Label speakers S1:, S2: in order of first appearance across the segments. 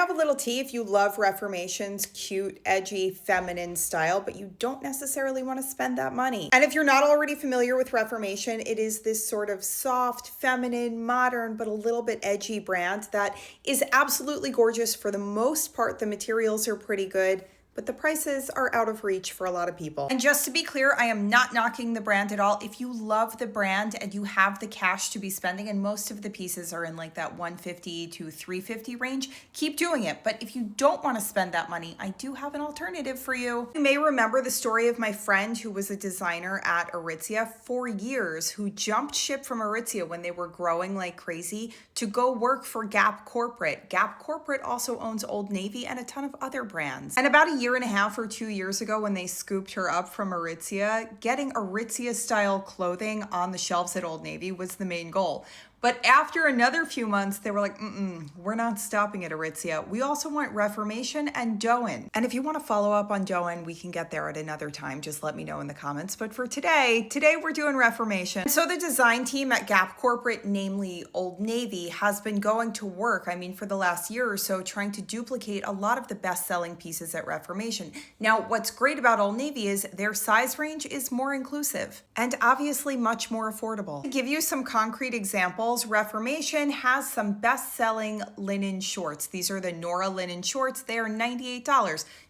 S1: have a little tea if you love Reformation's cute, edgy, feminine style, but you don't necessarily want to spend that money. And if you're not already familiar with Reformation, it is this sort of soft, feminine, modern, but a little bit edgy brand that is absolutely gorgeous. For the most part, the materials are pretty good, but the prices are out of reach for a lot of people. And just to be clear, I am not knocking the brand at all. If you love the brand and you have the cash to be spending, and most of the pieces are in like that $150 to $350 range, keep doing it. But if you don't want to spend that money, I do have an alternative for you. You may remember the story of my friend who was a designer at Aritzia for years, who jumped ship from Aritzia when they were growing like crazy to go work for Gap Corporate. Gap Corporate also owns Old Navy and a ton of other brands. And about a year and a half or 2 years ago, when they scooped her up from Aritzia, getting Aritzia style clothing on the shelves at Old Navy was the main goal. But after another few months, they were like, we're not stopping at Aritzia. We also want Reformation and Dôen. And if you want to follow up on Dôen, we can get there at another time. Just let me know in the comments. But for today we're doing Reformation. So the design team at Gap Corporate, namely Old Navy, has been going to work, for the last year or so, trying to duplicate a lot of the best-selling pieces at Reformation. Now, what's great about Old Navy is their size range is more inclusive and obviously much more affordable. To give you some concrete examples, Reformation has some best-selling linen shorts. These are the Nora linen shorts. They are $98.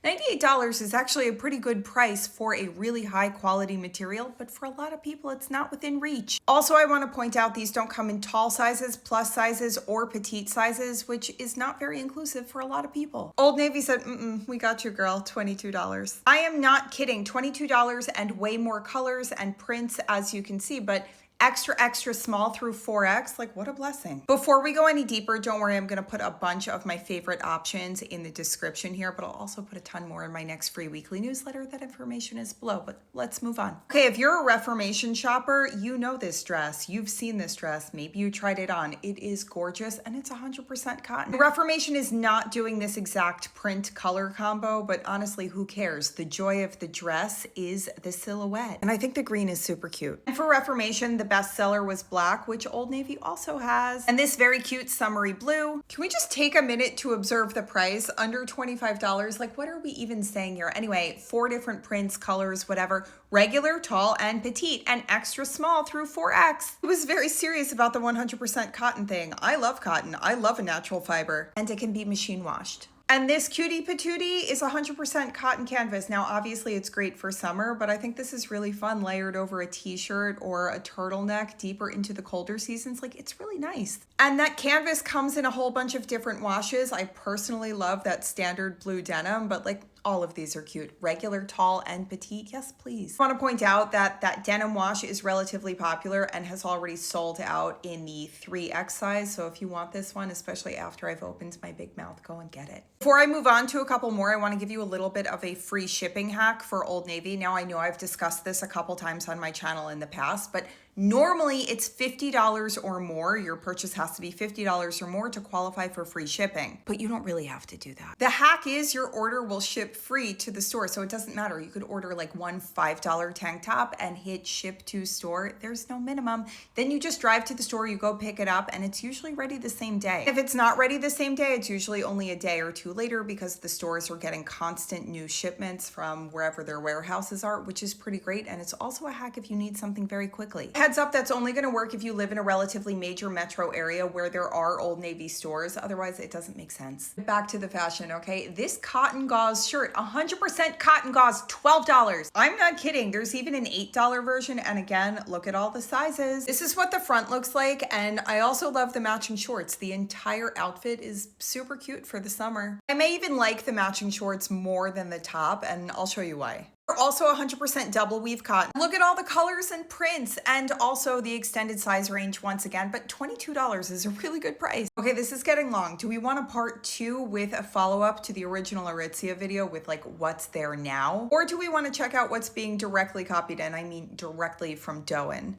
S1: $98 is actually a pretty good price for a really high-quality material, but for a lot of people, it's not within reach. Also, I want to point out these don't come in tall sizes, plus sizes, or petite sizes, which is not very inclusive for a lot of people. Old Navy said, we got you, girl, $22. I am not kidding, $22 and way more colors and prints, as you can see, but extra small through 4X, like what a blessing. Before we go any deeper, don't worry, I'm gonna put a bunch of my favorite options in the description here, but I'll also put a ton more in my next free weekly newsletter. That information is below, but let's move on. Okay, if you're a Reformation shopper, you know this dress. You've seen this dress. Maybe you tried it on. It is gorgeous and it's 100% cotton. Reformation is not doing this exact print color combo, but honestly, who cares? The joy of the dress is the silhouette. And I think the green is super cute. And for Reformation, the bestseller was black, which Old Navy also has. And this very cute summery blue. Can we just take a minute to observe the price? Under $25. Like, what are we even saying here? Anyway, 4 different prints, colors, whatever. Regular, tall, and petite, and extra small through 4X. I was very serious about the 100% cotton thing. I love cotton. I love a natural fiber. And it can be machine washed. And this cutie patootie is 100% cotton canvas. Now, obviously it's great for summer, but I think this is really fun layered over a t-shirt or a turtleneck deeper into the colder seasons. Like, it's really nice. And that canvas comes in a whole bunch of different washes. I personally love that standard blue denim, but like, all of these are cute. Regular, tall, and petite. Yes, please. I want to point out that that denim wash is relatively popular and has already sold out in the 3X size. So if you want this one, especially after I've opened my big mouth, go and get it. Before I move on to a couple more, I want to give you a little bit of a free shipping hack for Old Navy. Now, I know I've discussed this a couple times on my channel in the past, but normally it's $50 or more. Your purchase has to be $50 or more to qualify for free shipping, but you don't really have to do that. The hack is your order will ship free to the store. So it doesn't matter. You could order like one $5 tank top and hit ship to store. There's no minimum. Then you just drive to the store, you go pick it up, and it's usually ready the same day. If it's not ready the same day, it's usually only a day or two later because the stores are getting constant new shipments from wherever their warehouses are, which is pretty great. And it's also a hack if you need something very quickly. Heads up, that's only going to work if you live in a relatively major metro area where there are Old Navy stores. Otherwise, it doesn't make sense. Back to the fashion, okay? This cotton gauze shirt, 100% cotton gauze, $12. I'm not kidding. There's even an $8 version. And again, look at all the sizes. This is what the front looks like. And I also love the matching shorts. The entire outfit is super cute for the summer. I may even like the matching shorts more than the top, and I'll show you why. They're also 100% double weave cotton. Look at all the colors and prints, and also the extended size range once again, but $22 is a really good price. Okay, this is getting long. Do we want a part 2 with a follow-up to the original Aritzia video with like what's there now? Or do we want to check out what's being directly copied, and I mean directly from Dôen?